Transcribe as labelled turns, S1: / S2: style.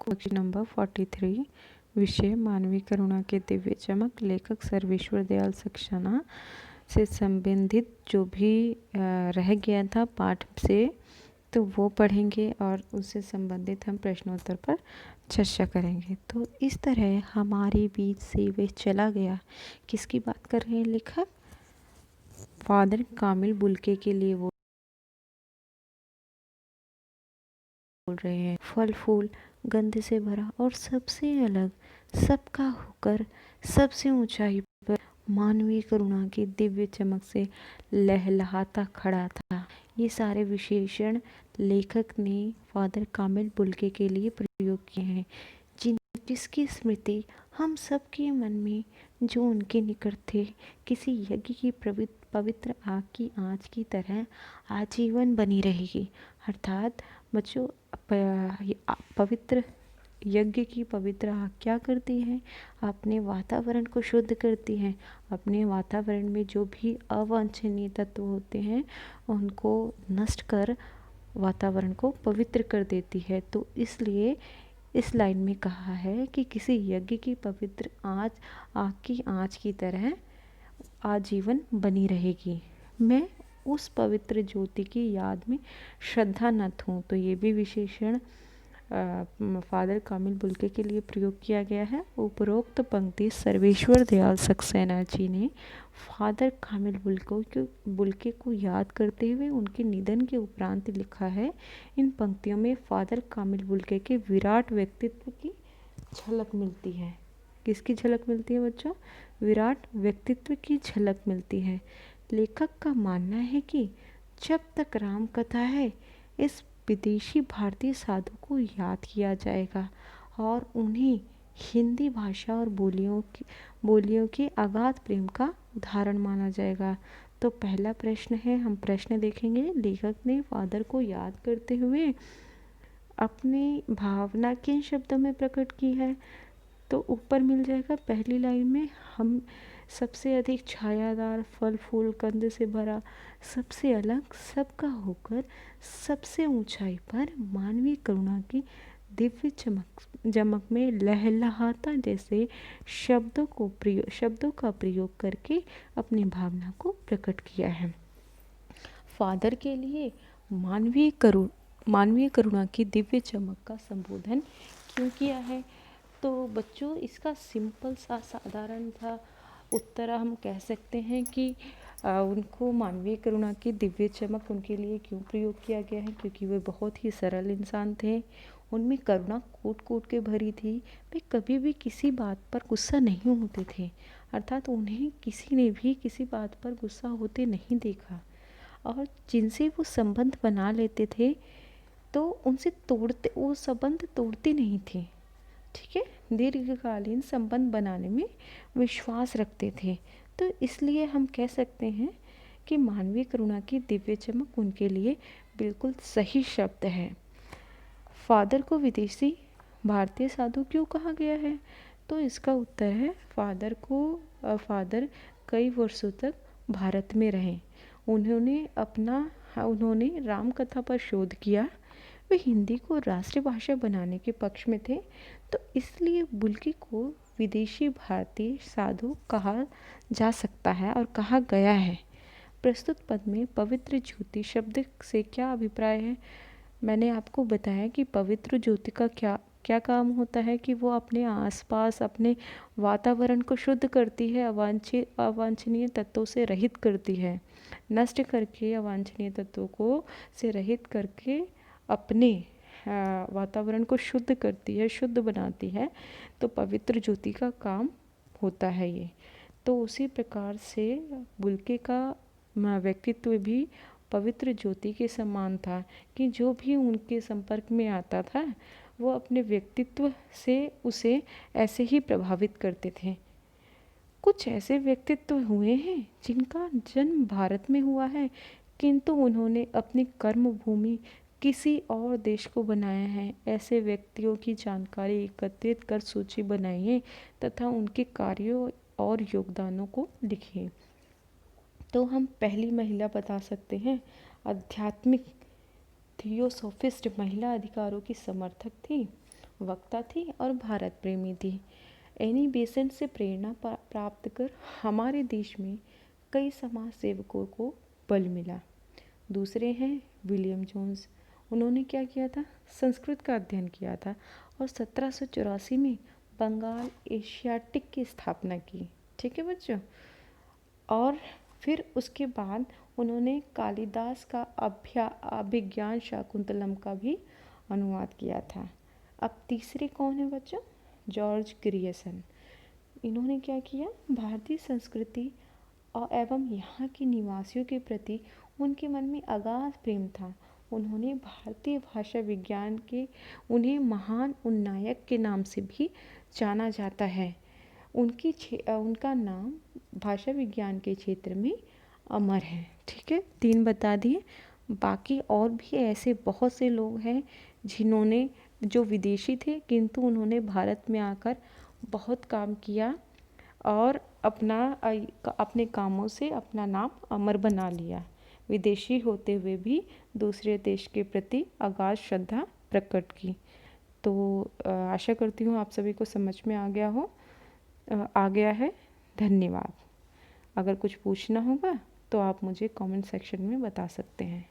S1: Question number 43। विषय मानवीय करुणा के दिव्य चमक। लेखक सर्वेश्वर दयाल सक्सेना से संबंधित जो भी रह गया था पाठ से तो वो पढ़ेंगे और उससे संबंधित हम प्रश्नोत्तर पर चर्चा करेंगे। तो इस तरह हमारे बीच से वे चला गया। किसकी बात कर रहे हैं लेखक? फादर कामिल बुल्के के लिए वो बोल रहे हैं। फल फूल गंध से भरा और सबसे अलग, सबका होकर सबसे ऊंचाई पर मानवीय करुणा की दिव्य चमक से लहलहाता खड़ा था। ये सारे विशेषण लेखक ने फादर कामिल बुल्के के लिए प्रयोग किए हैं, जिसकी स्मृति हम सबके मन में जो उनके निकट थे किसी यज्ञ की पवित्र आग की आँच की तरह आजीवन बनी रहेगी। अर्थात बच्चों, पवित्र यज्ञ की पवित्र आग क्या करती है? अपने वातावरण को शुद्ध करती है। अपने वातावरण में जो भी अवांछनीय तत्व होते हैं उनको नष्ट कर वातावरण को पवित्र कर देती है। तो इसलिए इस लाइन में कहा है कि किसी यज्ञ की पवित्र आग की आँच की तरह आजीवन बनी रहेगी। मैं उस पवित्र ज्योति की याद में श्रद्धानत हूँ। तो ये भी विशेषण फादर कामिल बुल्के के लिए प्रयोग किया गया है। उपरोक्त पंक्ति सर्वेश्वर दयाल सक्सेना जी ने फादर कामिल बुल्के को याद करते हुए उनके निधन के उपरांत लिखा है। इन पंक्तियों में फादर कामिल बुल्के के विराट व्यक्तित्व की झलक मिलती है। किसकी झलक मिलती है बच्चों? विराट व्यक्तित्व की झलक मिलती है। लेखक का मानना है कि जब तक राम कथा है इस विदेशी भारतीय साधु को याद किया जाएगा और उन्हें हिंदी भाषा और बोलियों के अगाध प्रेम का उदाहरण माना जाएगा। तो पहला प्रश्न है, हम प्रश्न देखेंगे। लेखक ने फादर को याद करते हुए अपनी भावना किन शब्दों में प्रकट की है? तो ऊपर मिल जाएगा पहली लाइन में, हम सबसे अधिक छायादार, फल फूल कंद से भरा, सबसे अलग, सबका होकर सबसे ऊंचाई पर मानवीय करुणा की दिव्य चमक में लहलहाता जैसे शब्दों का प्रयोग करके अपनी भावना को प्रकट किया है। फादर के लिए मानवीय करुणा की दिव्य चमक का संबोधन क्यों किया है? तो बच्चों, इसका सिंपल सा साधारण सा उत्तर हम कह सकते हैं कि उनको मानवीय करुणा की दिव्य चमक उनके लिए क्यों प्रयोग किया गया है, क्योंकि वे बहुत ही सरल इंसान थे। उनमें करुणा कूट कूट के भरी थी। वे कभी भी किसी बात पर गुस्सा नहीं होते थे। अर्थात उन्हें किसी ने भी किसी बात पर गुस्सा होते नहीं देखा। और जिनसे वो संबंध बना लेते थे तो वो संबंध तोड़ते नहीं थे। ठीक है, दीर्घकालीन संबंध बनाने में विश्वास रखते थे। तो इसलिए हम कह सकते हैं कि मानवीय करुणा की दिव्य चमक उनके लिए बिल्कुल सही शब्द है। फादर को विदेशी भारतीय साधु क्यों कहा गया है? तो इसका उत्तर है, फादर कई वर्षों तक भारत में रहे। उन्होंने राम कथा पर शोध किया। वे हिंदी को राष्ट्रभाषा बनाने के पक्ष में थे। तो इसलिए बुल्के को विदेशी भारतीय साधु कहा जा सकता है और कहा गया है। प्रस्तुत पद में पवित्र ज्योति शब्द से क्या अभिप्राय है? मैंने आपको बताया कि पवित्र ज्योति का क्या काम होता है कि वो अपने आसपास अपने वातावरण को शुद्ध करती है, अवांछनीय तत्वों से रहित करती है, नष्ट करके अवांछनीय तत्वों को से रहित करके अपने वातावरण को शुद्ध करती है, शुद्ध बनाती है। तो पवित्र ज्योति का काम होता है ये। तो उसी प्रकार से बुल्के का व्यक्तित्व भी पवित्र ज्योति के समान था कि जो भी उनके संपर्क में आता था वो अपने व्यक्तित्व से उसे ऐसे ही प्रभावित करते थे। कुछ ऐसे व्यक्तित्व हुए हैं जिनका जन्म भारत में हुआ है, किंतु उन्होंने अपनी कर्म भूमि किसी और देश को बनाया है। ऐसे व्यक्तियों की जानकारी एकत्रित कर सूची बनाइए तथा उनके कार्यों और योगदानों को लिखिए। तो हम पहली महिला बता सकते हैं, आध्यात्मिक थियोसोफिस्ट महिला अधिकारों की समर्थक थी वक्ता थी और भारत प्रेमी थी। एनी बेसेंट से प्रेरणा प्राप्त कर हमारे देश में कई समाज सेवकों को बल मिला। दूसरे हैं विलियम जोन्स। उन्होंने क्या किया था? संस्कृत का अध्ययन किया था और 1784 में बंगाल एशियाटिक की स्थापना की। ठीक है बच्चों। और फिर उसके बाद उन्होंने कालिदास का अभिज्ञान शाकुंतलम का भी अनुवाद किया था। अब तीसरे कौन है बच्चों? George Grierson. इन्होंने क्या किया? भारतीय संस्कृति और एवं यहाँ के निवासियों के प्रति उनके मन में अगाध प्रेम था। उन्होंने भारतीय भाषा विज्ञान के उन्हें महान उन्नायक के नाम से भी जाना जाता है। उनका नाम भाषा विज्ञान के क्षेत्र में अमर है। ठीक है, 3 बता दिए। बाकी और भी ऐसे बहुत से लोग हैं जिन्होंने जो विदेशी थे किंतु उन्होंने भारत में आकर बहुत काम किया और अपने कामों से अपना नाम अमर बना लिया। विदेशी होते हुए भी दूसरे देश के प्रति अगाध श्रद्धा प्रकट की। तो आशा करती हूँ आप सभी को समझ में आ गया है। धन्यवाद। अगर कुछ पूछना होगा तो आप मुझे कमेंट सेक्शन में बता सकते हैं।